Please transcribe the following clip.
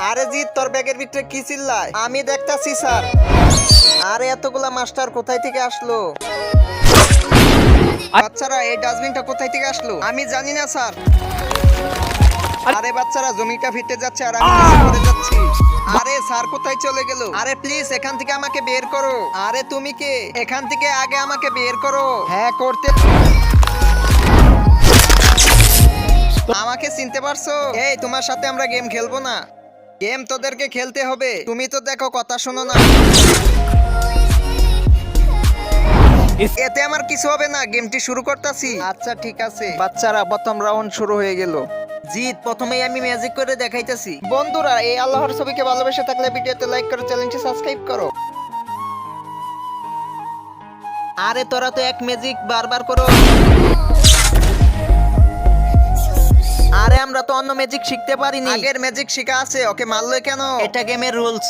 আরে জিৎ, তোর ব্যাগের ভিতরে কি চিল্লায়? আমি দেখতাছি স্যার। আরে এতগুলা মাস্টার কোথায় থেকে আসলো? বাচ্চারা, এই ডাস্টবিনটা কোথায় থেকে আসলো? আমি জানি না স্যার। আরে বাচ্চারা, জমিটা ফেটে যাচ্ছে আর আমি নিচে পড়ে যাচ্ছি। আরে স্যার কোথায় চলে গেল? আরে প্লিজ এখান থেকে আমাকে বের করো। আরে তুমি কে? এখান থেকে আগে আমাকে বের করো। হ্যাঁ করতে। আমাকে চিনতে পারছো? এই, তোমার সাথে আমরা গেম খেলবো না। গেম তোদেরকে খেলতে হবে। তুমি তো দেখো কথা শোনো না। এতে আমার কিছু হবে না, গেমটি শুরু করতেছি। আচ্ছা ঠিক আছে বাচ্চারা, প্রথম রাউন্ড শুরু হয়ে গেল। জিৎ, প্রথমেই আমি ম্যাজিক করে দেখাইতেছি। বন্ধুরা, এই আল্লাহর ছবিকে ভালোবেসে থাকলে ভিডিওতে লাইক করো, চ্যানেলটি সাবস্ক্রাইব করো। আরে তোরা তো এক ম্যাজিক বারবার করো। আরে আমরা তো অন্য ম্যাজিক শিখতে পারিনি। আগের ম্যাজিক শেখা আছে, ওকে মারলো কেন? এটা গেমের রুলস।